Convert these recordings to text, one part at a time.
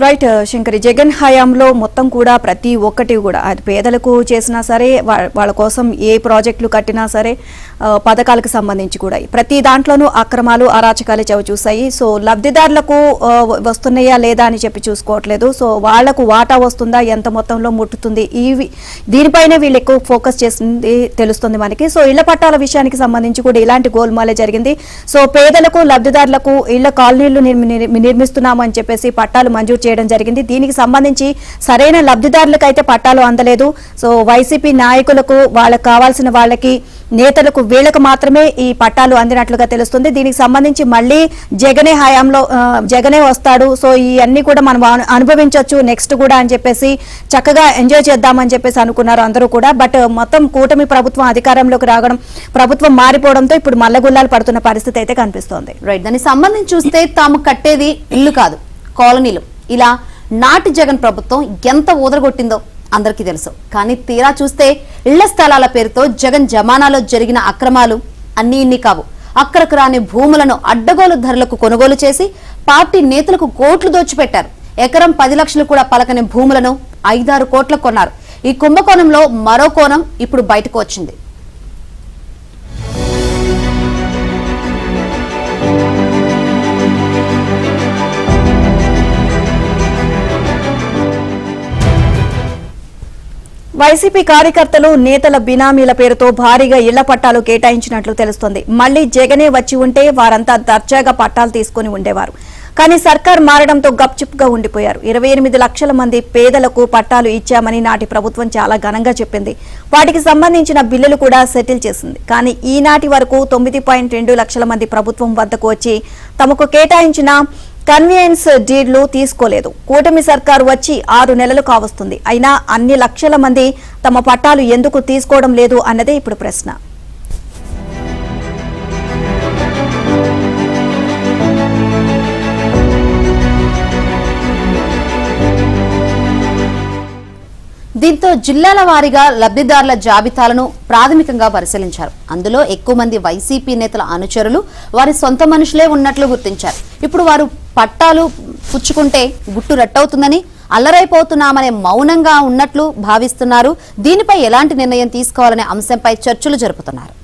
Right Shankari, Jagan హయాంలో మొత్తం కూడా ప్రతి ఒక్కటి కూడా అది పేదలకు చేసినా సరే, వాళ్ళ కోసం ఏ ప్రాజెక్టులు కట్టినా సరే, పథకాలకు సంబంధించి కూడా ప్రతి దాంట్లోనూ అక్రమాలు అరాచకాలు చవి చూసాయి. సో లబ్ధిదారులకు వస్తున్నాయా లేదా అని చెప్పి చూసుకోవట్లేదు. సో వాళ్లకు వాటా వస్తుందా, ఎంత మొత్తంలో ముట్టుతుంది, దీనిపైనే వీళ్ళు ఎక్కువ ఫోకస్ చేసింది తెలుస్తుంది మనకి. సో ఇళ్ల పట్టాల విషయానికి సంబంధించి కూడా ఇలాంటి గోల్మాలే జరిగింది. సో పేదలకు లబ్ధిదారులకు ఇళ్ల కాలనీలు నిర్మిస్తున్నామని చెప్పేసి పట్టాలు మంజూరు చేయడం జరిగింది. దీనికి సంబంధించి సరైన లబ్ధిదారులకు అయితే పట్టాలు అందలేదు. సో వైసీపీ నాయకులకు, వాళ్ళకు కావాల్సిన వాళ్ళకి, నేతలకు, వీళ్లకు మాత్రమే ఈ పట్టాలు అందినట్లుగా తెలుస్తుంది. దీనికి సంబంధించి మళ్ళీ జగనే హయాంలో జగనే వస్తాడు, సో ఇవన్నీ కూడా మనం అనుభవించవచ్చు నెక్స్ట్ కూడా అని చెప్పేసి చక్కగా ఎంజాయ్ చేద్దామని చెప్పేసి అనుకున్నారు అందరూ కూడా. బట్ మొత్తం కూటమి ప్రభుత్వం అధికారంలోకి రావడం, ప్రభుత్వం మారిపోవడంతో ఇప్పుడు మల్లగుల్లాలు పడుతున్న పరిస్థితి అయితే కనిపిస్తోంది. రైట్, దానికి సంబంధించి చూస్తే తాము కట్టేది ఇల్లు కాదు, కాలనీలు. ఇలా నాటి జగన్ ప్రభుత్వం ఎంత ఊదరగొట్టిందో అందరికీ తెలుసు. కానీ తీరా చూస్తే ఇళ్ల స్థలాల పేరుతో జగన్ జమానాలో జరిగిన అక్రమాలు అన్ని ఇన్ని కావు. అక్కరకు రాని భూములను అడ్డగోలు ధరలకు కొనుగోలు చేసి పార్టీ నేతలకు కోట్లు దోచిపెట్టారు. ఎకరం 10 లక్షలు కూడా పలకని భూములను 5-6 కోట్లకు కొన్నారు. ఈ కుంభకోణంలో మరో కోణం ఇప్పుడు బయటకు వచ్చింది. వైసీపీ కార్యకర్తలు, నేతల బినామీల పేరుతో భారీగా ఇళ్ల పట్టాలు కేటాయించినట్లు తెలుస్తోంది. మళ్లీ జగనే వచ్చి ఉంటే వారంతా దర్జాగా పట్టాలు తీసుకుని ఉండేవారు. కానీ సర్కార్ మారడంతో గప్చుప్గా ఉండిపోయారు. 28 లక్షల మంది పేదలకు పట్టాలు ఇచ్చామని నాటి ప్రభుత్వం చాలా ఘనంగా చెప్పింది. వాటికి సంబంధించిన బిల్లులు కూడా సెటిల్ చేసింది. కానీ ఈనాటి వరకు 9.2 లక్షల మంది ప్రభుత్వం వద్దకు వచ్చి తమకు కేటాయించిన కన్వీనియన్స్ డీడ్లు తీసుకోలేదు. కూటమి సర్కారు వచ్చి 6 నెలలు కావస్తుంది. అయినా అన్ని లక్షల మంది తమ పట్టాలు ఎందుకు తీసుకోవడం లేదు అన్నదే ఇప్పుడు ప్రశ్న. దీంతో జిల్లాల వారీగా లబ్ధిదారుల జాబితాలను ప్రాథమికంగా పరిశీలించారు. అందులో ఎక్కువ మంది వైసీపీ నేతల అనుచరులు, వారి సొంత మనుషులే ఉన్నట్లు గుర్తించారు. ఇప్పుడు వారు పట్టాలు పుచ్చుకుంటే గుట్టు రట్టవుతుందని, అల్లరైపోతున్నామనే మౌనంగా ఉన్నట్లు భావిస్తున్నారు. దీనిపై ఎలాంటి నిర్ణయం తీసుకోవాలనే అంశంపై చర్చలు జరుపుతున్నారు.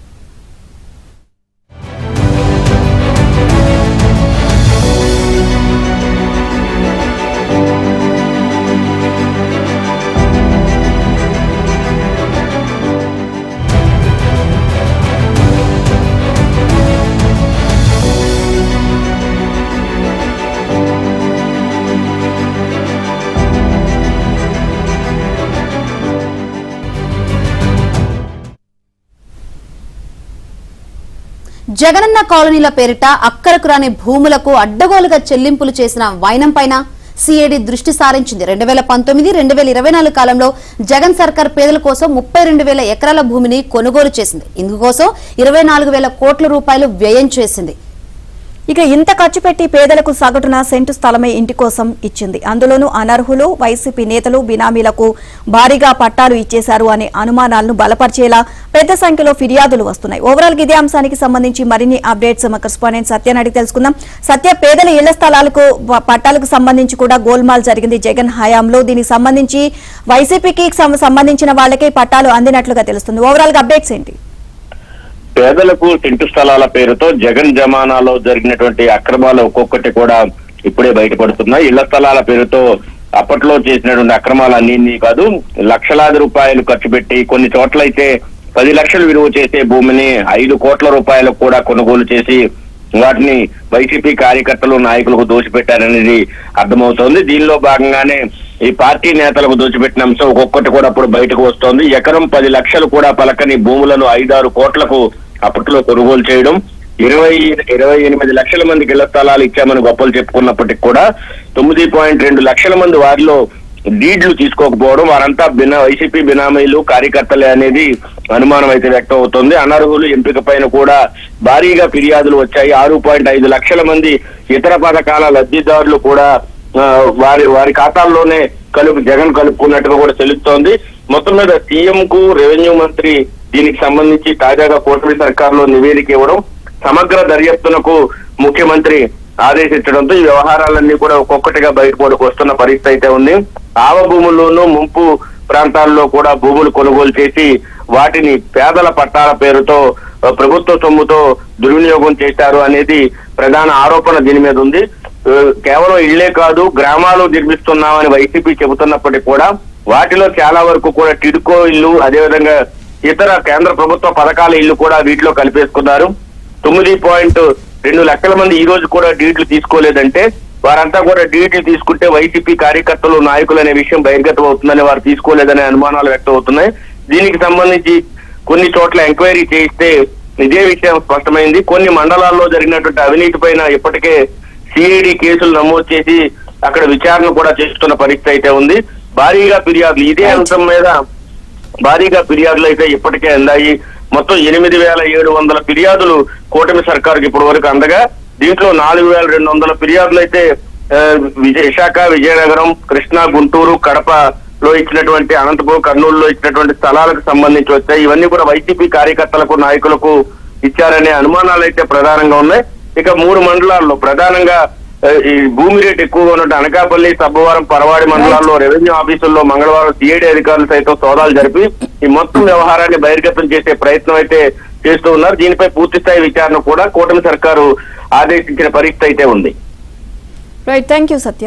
జగనన్న కాలనీల పేరిట అక్కరకు రాని భూములకు అడ్డగోలుగా చెల్లింపులు చేసిన వైనం పైన సిఐడి దృష్టి సారించింది. 2019-2024 కాలంలో జగన్ సర్కార్ పేదల కోసం 32,000 ఎకరాల భూమిని కొనుగోలు చేసింది. ఇందుకోసం 24,000 కోట్ల రూపాయలు వ్యయం చేసింది. ఇక ఇంత ఖర్చు పెట్టి పేదలకు సగటున సెంటు స్థలమే ఇంటి కోసం ఇచ్చింది. అందులోనూ అనర్హులు, వైసీపీ నేతలు, బినామీలకు భారీగా పట్టాలు ఇచ్చేశారు అనే అనుమానాలను బలపరిచేలా పెద్ద సంఖ్యలో ఫిర్యాదులు వస్తున్నాయి. ఓవరాల్ ఇదే అంశానికి సంబంధించి మరిన్ని అప్డేట్స్ మా కరెస్పాండెంట్ సత్యాన్ని అడిగి తెలుసుకుందాం. సత్య, పేదల ఇళ్ల స్థలాలకు పట్టాలకు సంబంధించి కూడా గోల్మాల్ జరిగింది జగన్ హయాంలో. దీనికి సంబంధించి వైసీపీకి సంబంధించిన వాళ్ళకే పట్టాలు అందినట్లుగా తెలుస్తుంది. ఓవరాల్ గా అప్డేట్స్ ఏంటి? పేదలకు సెంటు స్థలాల పేరుతో జగన్ జమానాలో జరిగినటువంటి అక్రమాలు ఒక్కొక్కటి కూడా ఇప్పుడే బయటపడుతున్నాయి. ఇళ్ల స్థలాల పేరుతో అప్పట్లో చేసినటువంటి అక్రమాలు అన్ని కాదు, లక్షలాది రూపాయలు ఖర్చు పెట్టి కొన్ని చోట్లయితే 10 లక్షలు విలువ చేసే భూమిని 5 కోట్ల రూపాయలకు కూడా కొనుగోలు చేసి వాటిని వైసీపీ కార్యకర్తలు, నాయకులకు దోచిపెట్టారనేది అర్థమవుతోంది. దీనిలో భాగంగానే ఈ పార్టీ నేతలకు దోచిపెట్టిన అంశం ఒక్కొక్కటి కూడా అప్పుడు బయటకు వస్తోంది. ఎకరం 10 లక్షలు కూడా పలకని భూములను 5-6 కోట్లకు అప్పట్లో కొనుగోలు చేయడం, 28 లక్షల మందికి ఇళ్ల స్థలాలు ఇచ్చామని గొప్పలు చెప్పుకున్నప్పటికీ కూడా 9.2 లక్షల మంది వారిలో డీడ్లు తీసుకోకపోవడం, వారంతా వైసీపీ బినామీలు, కార్యకర్తలే అనేది అనుమానం అయితే వ్యక్తం అవుతోంది. అనర్హులు ఎంపిక పైన కూడా భారీగా ఫిర్యాదులు వచ్చాయి. 6.5 లక్షల మంది ఇతర పథకాల లబ్ధిదారులు కూడా వారి ఖాతాల్లోనే జగన్ కలుపుకున్నట్టుగా కూడా తెలుస్తోంది. మొత్తం మీద సీఎం కు రెవెన్యూ మంత్రి దీనికి సంబంధించి తాజాగా కూటమి సర్కారులో నివేదిక ఇవ్వడం, సమగ్ర దర్యాప్తునకు ముఖ్యమంత్రి ఆదేశించడంతో ఈ వ్యవహారాలన్నీ కూడా ఒక్కొక్కటిగా బయటపడికి వస్తున్న పరిస్థితి అయితే ఉంది. ఆవ భూముల్లోనూ ముంపు ప్రాంతాల్లో కూడా భూములు కొనుగోలు చేసి వాటిని పేదల పట్టాల పేరుతో ప్రభుత్వ సొమ్ముతో దుర్వినియోగం చేశారు అనేది ప్రధాన ఆరోపణ దీని మీద ఉంది. కేవలం ఇళ్లే కాదు, గ్రామాలు నిర్మిస్తున్నామని వైసీపీ చెబుతున్నప్పటికీ కూడా వాటిలో చాలా వరకు కూడా టిడ్కో ఇల్లు, అదేవిధంగా ఇతర కేంద్ర ప్రభుత్వ పథకాల ఇల్లు కూడా వీటిలో కలిపేసుకున్నారు. 9.2 లక్షల మంది ఈ రోజు కూడా డీట్లు తీసుకోలేదంటే వారంతా కూడా డీట్లు తీసుకుంటే వైసీపీ కార్యకర్తలు, నాయకులు అనే విషయం బహిర్గతం అవుతుందని, వారు తీసుకోలేదనే అనుమానాలు వ్యక్తం అవుతున్నాయి. దీనికి సంబంధించి కొన్ని చోట్ల ఎంక్వైరీ చేయిస్తే ఇదే విషయం స్పష్టమైంది. కొన్ని మండలాల్లో జరిగినటువంటి అవినీతి పైన ఇప్పటికే సిఐడి కేసులు నమోదు చేసి అక్కడ విచారణ కూడా చేస్తున్న పరిస్థితి అయితే ఉంది. భారీగా ఫిర్యాదులు ఇదే అంశం మీద భారీగా ఫిర్యాదులు అయితే ఇప్పటికే అందాయి. మొత్తం 8,700 ఫిర్యాదులు కూటమి సర్కారుకి ఇప్పటి వరకు అందగా దీంట్లో 4,200 ఫిర్యాదులు అయితే విశాఖ, విజయనగరం, కృష్ణా, గుంటూరు, కడపలో ఇచ్చినటువంటి, అనంతపురం, కర్నూలులో ఇచ్చినటువంటి స్థలాలకు సంబంధించి వచ్చాయి. ఇవన్నీ కూడా వైసీపీ కార్యకర్తలకు, నాయకులకు ఇచ్చారనే అనుమానాలు అయితే ప్రధానంగా ఉన్నాయి. ఇక 3 మండలాల్లో ప్రధానంగా ఈ భూమి రేటు ఎక్కువగా ఉన్నట్టు అనకాపల్లి, సబ్బవరం, పరవాడి మండలాల్లో రెవెన్యూ ఆఫీసుల్లో మంగళవారం సిఐడి అధికారులు సైతం సోదాలు జరిపి ఈ మొత్తం వ్యవహారాన్ని బహిర్గతం చేసే ప్రయత్నం అయితే చేస్తూ ఉన్నారు. దీనిపై పూర్తి స్థాయి విచారణ కూడా కూటమి సర్కారు ఆదేశించిన పరిస్థితి అయితే ఉంది. Right, thank you Satya.